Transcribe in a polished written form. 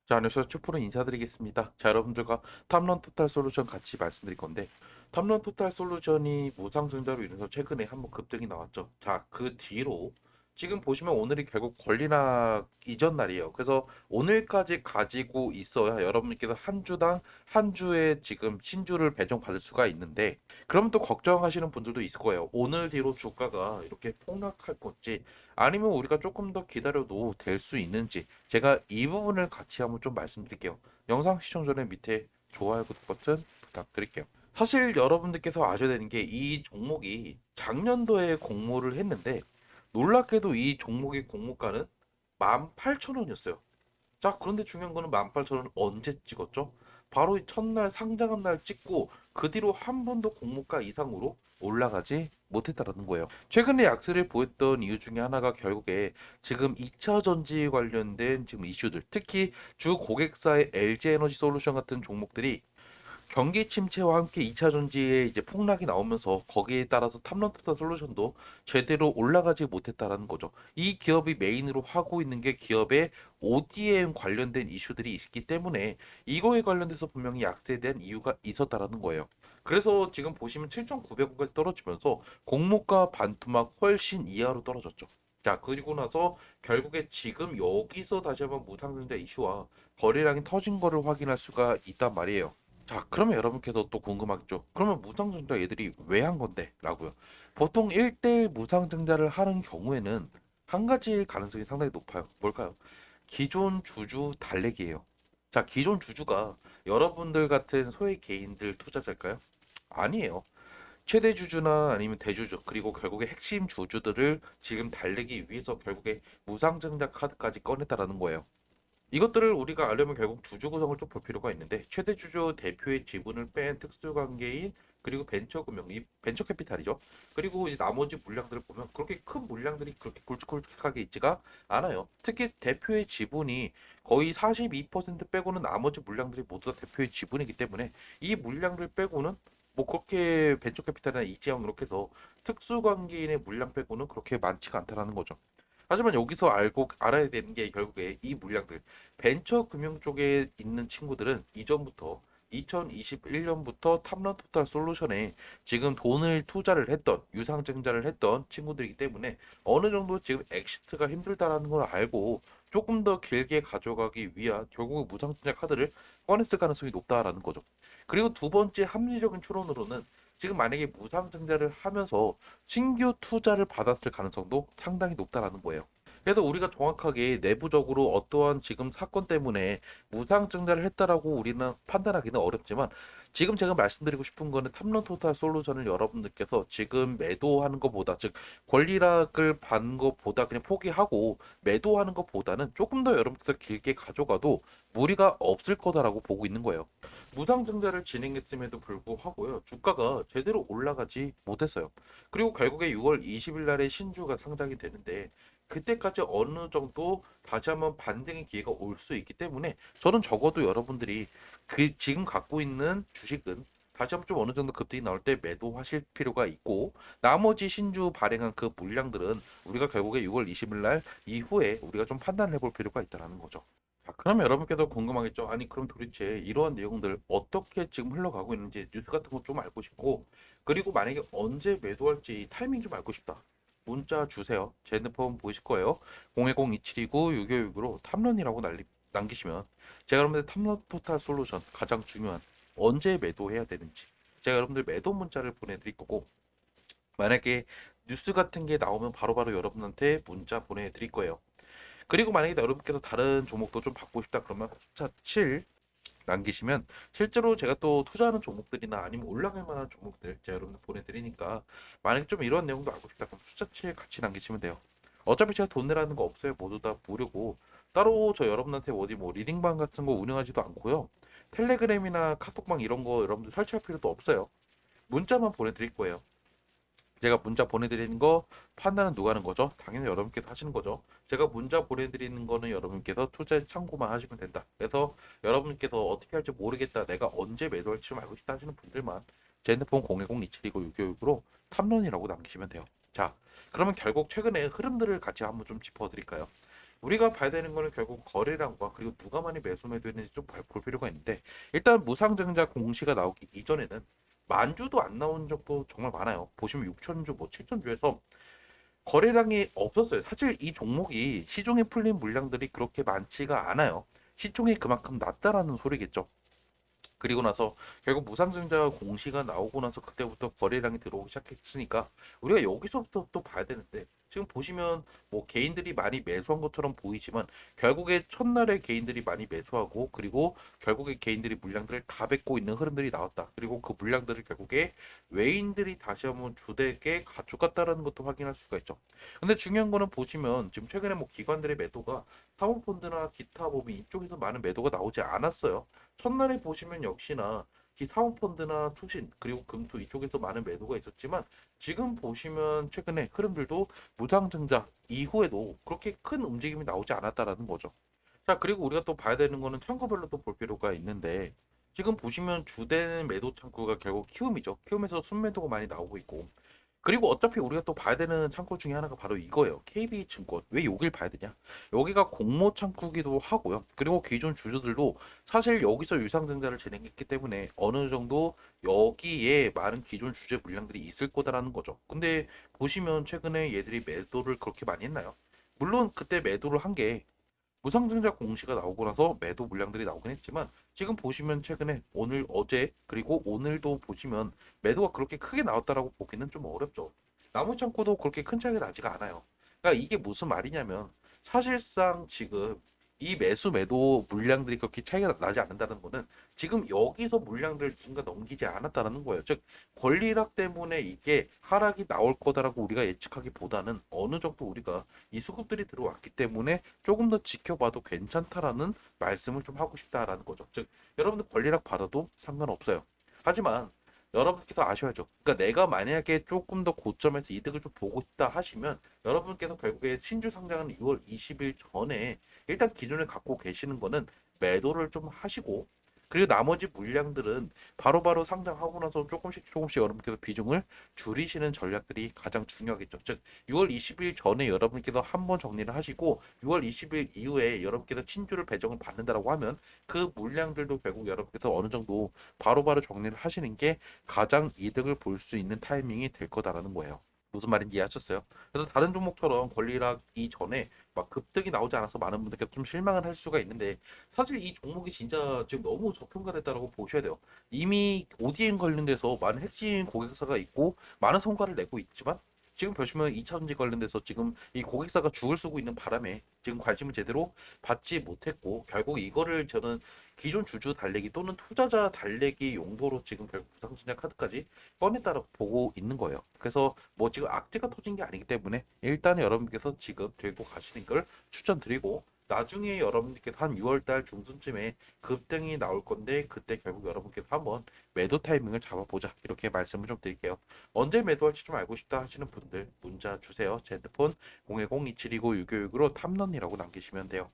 자, 안녕하세요. 큐프로 인사드리겠습니다. 자, 여러분들과 탑런 토탈 솔루션 같이 말씀드릴 건데, 탑런 토탈 솔루션이 무상증자로 인해서 최근에 한번 급등이 나왔죠. 자, 그 뒤로 지금 보시면 오늘이 결국 권리락 이전 날이에요. 그래서 오늘까지 가지고 있어야 여러분께서 한 주당 한 주에 지금 신주를 배정받을 수가 있는데, 그럼 또 걱정하시는 분들도 있을 거예요. 오늘 뒤로 주가가 이렇게 폭락할 건지, 아니면 우리가 조금 더 기다려도 될 수 있는지, 제가 이 부분을 같이 한번 좀 말씀드릴게요. 영상 시청 전에 밑에 좋아요, 구독 버튼 부탁드릴게요. 사실 여러분들께서 아셔야 되는 게 이 종목이 작년도에 공모를 했는데 놀랍게도 이 종목의 공모가는 18,000원이었어요. 자, 그런데 중요한 거는 18,000원 언제 찍었죠? 바로 이 첫날 상장한 날 찍고 그 뒤로 한 번도 공모가 이상으로 올라가지 못했다라는 거예요. 최근에 약세를 보였던 이유 중에 하나가 결국에 지금 2차 전지 관련된 지금 이슈들, 특히 주 고객사의 LG에너지 솔루션 같은 종목들이 경기 침체와 함께 2차 전지의 이제 폭락이 나오면서 거기에 따라서 탑런터다 솔루션도 제대로 올라가지 못했다라는 거죠. 이 기업이 메인으로 하고 있는 게 기업의 ODM 관련된 이슈들이 있기 때문에 이거에 관련돼서 분명히 약세에 대한 이유가 있었다라는 거예요. 그래서 지금 보시면 7,900원까지 떨어지면서 공모가 반토막 훨씬 이하로 떨어졌죠. 자, 그리고 나서 결국에 지금 여기서 다시 한번 무상증자 이슈와 거래량이 터진 거를 확인할 수가 있단 말이에요. 자, 그러면 여러분께서 또 궁금하겠죠. 그러면 무상증자 얘들이 왜 한 건데? 라고요. 보통 1대1 무상증자를 하는 경우에는 한 가지 가능성이 상당히 높아요. 뭘까요? 기존 주주 달래기예요. 자, 기존 주주가 여러분들 같은 소액 개인들 투자자일까요? 아니에요. 최대 주주나 아니면 대주주, 그리고 결국에 핵심 주주들을 지금 달래기 위해서 결국에 무상증자 카드까지 꺼냈다라는 거예요. 이것들을 우리가 알려면 결국 주주 구성을 좀 볼 필요가 있는데, 최대 주주 대표의 지분을 뺀 특수관계인, 그리고 벤처금융, 이 벤처 캐피탈이죠. 그리고 이제 나머지 물량들을 보면 그렇게 큰 물량들이 그렇게 굵직굵직하게 있지가 않아요. 특히 대표의 지분이 거의 42% 빼고는 나머지 물량들이 모두 다 대표의 지분이기 때문에 이 물량들 빼고는 뭐 그렇게 벤처 캐피탈이나 이지영 이렇게 해서 특수관계인의 물량 빼고는 그렇게 많지가 않다라는 거죠. 하지만 여기서 알고 알아야 되는 게 결국에 이 물량들, 벤처 금융 쪽에 있는 친구들은 이전부터 2021년부터 탑런 토탈 솔루션에 지금 돈을 투자를 했던, 유상증자를 했던 친구들이기 때문에 어느 정도 지금 엑시트가 힘들다라는 걸 알고 조금 더 길게 가져가기 위한 결국 무상증자 카드를 꺼냈을 가능성이 높다라는 거죠. 그리고 두 번째 합리적인 추론으로는 지금 만약에 무상증자를 하면서 신규 투자를 받았을 가능성도 상당히 높다라는 거예요. 그래서 우리가 정확하게 내부적으로 어떠한 지금 사건 때문에 무상증자를 했다라고 우리는 판단하기는 어렵지만, 지금 제가 말씀드리고 싶은 거는 탑런 토탈 솔루션을 여러분들께서 지금 매도하는 것보다, 즉 권리락을 받는 것보다 그냥 포기하고 매도하는 것보다는 조금 더 여러분께서 길게 가져가도 무리가 없을 거다라고 보고 있는 거예요. 무상증자를 진행했음에도 불구하고요, 주가가 제대로 올라가지 못했어요. 그리고 결국에 6월 20일 날에 신주가 상장이 되는데 그때까지 어느 정도 다시 한번 반등의 기회가 올 수 있기 때문에 저는 적어도 여러분들이 그 지금 갖고 있는 주식은 다시 한번 좀 어느 정도 급등이 나올 때 매도하실 필요가 있고, 나머지 신주 발행한 그 물량들은 우리가 결국에 6월 20일 날 이후에 우리가 좀 판단을 해볼 필요가 있다는 거죠. 자, 그러면 여러분께서 궁금하겠죠. 아니, 그럼 도대체 이러한 내용들 어떻게 지금 흘러가고 있는지 뉴스 같은 거 좀 알고 싶고, 그리고 만약에 언제 매도할지 타이밍 좀 알고 싶다. 문자 주세요. 제 핸드폰 보이실 거예요. 010-2729-6569로 탐런이라고 남기시면 제가 여러분들 탐런 토탈 솔루션 가장 중요한 언제 매도해야 되는지 제가 여러분들 매도 문자를 보내드릴 거고, 만약에 뉴스 같은 게 나오면 바로바로 여러분한테 문자 보내드릴 거예요. 그리고 만약에 여러분께서 다른 종목도 좀 받고 싶다 그러면 숫자 7 남기시면 실제로 제가 또 투자하는 종목들이나 아니면 올라갈 만한 종목들 제가 여러분들 보내드리니까, 만약에 좀 이런 내용도 알고 싶다 그럼 숫자 7 같이 남기시면 돼요. 어차피 제가 돈 내라는 거 없어요. 모두 다 무료고, 따로 저 여러분한테 어디 뭐 리딩방 같은 거 운영하지도 않고요. 텔레그램이나 카톡방 이런 거 여러분들 설치할 필요도 없어요. 문자만 보내드릴 거예요. 제가 문자 보내드리는 거 판단은 누가 하는 거죠? 당연히 여러분께서 하시는 거죠. 제가 문자 보내드리는 거는 여러분께서 투자에 참고만 하시면 된다. 그래서 여러분께서 어떻게 할지 모르겠다, 내가 언제 매도할지 좀 알고 싶다 하시는 분들만 제 핸드폰 010-2729-696으로 탐론이라고 남기시면 돼요. 자, 그러면 결국 최근에 흐름들을 같이 한번 좀 짚어드릴까요? 우리가 봐야 되는 거는 결국 거래량과 그리고 누가 많이 매수 매도했는지 좀 볼 필요가 있는데, 일단 무상증자 공시가 나오기 이전에는 만주도 안 나온 적도 정말 많아요. 보시면 6천주, 뭐 7천주에서 거래량이 없었어요. 사실 이 종목이 시중에 풀린 물량들이 그렇게 많지가 않아요. 시총이 그만큼 낮다라는 소리겠죠. 그리고 나서 결국 무상증자 공시가 나오고 나서 그때부터 거래량이 들어오기 시작했으니까 우리가 여기서부터 또 봐야 되는데, 지금 보시면 뭐 개인들이 많이 매수한 것처럼 보이지만 결국에 첫날에 개인들이 많이 매수하고, 그리고 결국에 개인들이 물량들을 다 뱉고 있는 흐름들이 나왔다. 그리고 그 물량들을 결국에 외인들이 다시 한번 주택에 가져갔다라는 것도 확인할 수가 있죠. 근데 중요한 거는 보시면 지금 최근에 뭐 기관들의 매도가 사모펀드나 기타 법인 이쪽에서 많은 매도가 나오지 않았어요. 첫날에 보시면 역시나 사모펀드나 투신 그리고 금투 이쪽에서 많은 매도가 있었지만, 지금 보시면 최근에 흐름들도 무상증자 이후에도 그렇게 큰 움직임이 나오지 않았다라는 거죠. 자, 그리고 우리가 또 봐야 되는 거는 창구별로 또 볼 필요가 있는데, 지금 보시면 주된 매도 창구가 결국 키움이죠. 키움에서 순매도가 많이 나오고 있고, 그리고 어차피 우리가 또 봐야 되는 창구 중에 하나가 바로 이거예요. KB증권. 왜 여길 봐야 되냐? 여기가 공모 창구기도 하고요. 그리고 기존 주주들도 사실 여기서 유상증자를 진행했기 때문에 어느 정도 여기에 많은 기존 주주 물량들이 있을 거다라는 거죠. 근데 보시면 최근에 얘들이 매도를 그렇게 많이 했나요? 물론 그때 매도를 한 게 무상증자 공시가 나오고 나서 매도 물량들이 나오긴 했지만, 지금 보시면 최근에 오늘 어제 그리고 오늘도 보시면 매도가 그렇게 크게 나왔다라고 보기는 좀 어렵죠. 나무 창고도 그렇게 큰 차이가 나지가 않아요. 그러니까 이게 무슨 말이냐면, 사실상 지금 이 매수 매도 물량들이 그렇게 차이가 나지 않는다는 거는 지금 여기서 물량들을 누군가 넘기지 않았다는 거예요. 즉 권리락 때문에 이게 하락이 나올 거다라고 우리가 예측하기보다는 어느 정도 우리가 이 수급들이 들어왔기 때문에 조금 더 지켜봐도 괜찮다라는 말씀을 좀 하고 싶다라는 거죠. 즉 여러분들 권리락 받아도 상관없어요. 하지만 여러분께서 아셔야죠. 그러니까 내가 만약에 조금 더 고점에서 이득을 좀 보고 싶다 하시면, 여러분께서 결국에 신주 상장은 6월 20일 전에 일단 기준을 갖고 계시는 거는 매도를 좀 하시고, 그리고 나머지 물량들은 바로바로 상장하고 나서 조금씩 조금씩 여러분께서 비중을 줄이시는 전략들이 가장 중요하겠죠. 즉 6월 20일 전에 여러분께서 한번 정리를 하시고 6월 20일 이후에 여러분께서 친주를 배정을 받는다라고 하면 그 물량들도 결국 여러분께서 어느 정도 바로바로 정리를 하시는 게 가장 이득을 볼 수 있는 타이밍이 될 거다라는 거예요. 무슨 말인지 이해하셨어요? 그래서 다른 종목처럼 권리락 이전에 막 급등이 나오지 않아서 많은 분들께 좀 실망을 할 수가 있는데, 사실 이 종목이 진짜 지금 너무 저평가됐다라고 보셔야 돼요. 이미 ODM 관련돼서 많은 핵심 고객사가 있고 많은 성과를 내고 있지만, 지금 보시면 2차전지 관련돼서 지금 이 고객사가 죽을 쓰고 있는 바람에 지금 관심을 제대로 받지 못했고, 결국 이거를 저는 기존 주주 달래기 또는 투자자 달래기 용도로 지금 결국 부상증자 카드까지 꺼냈다고 보고 있는 거예요. 그래서 뭐 지금 악재가 터진 게 아니기 때문에 일단 여러분께서 지금 들고 가시는 걸 추천드리고, 나중에 여러분들께서 한 6월달 중순쯤에 급등이 나올 건데 그때 결국 여러분께서 한번 매도 타이밍을 잡아보자, 이렇게 말씀을 좀 드릴게요. 언제 매도할지 좀 알고 싶다 하시는 분들 문자 주세요. 제 핸드폰 010-2729-696으로 탐런이라고 남기시면 돼요.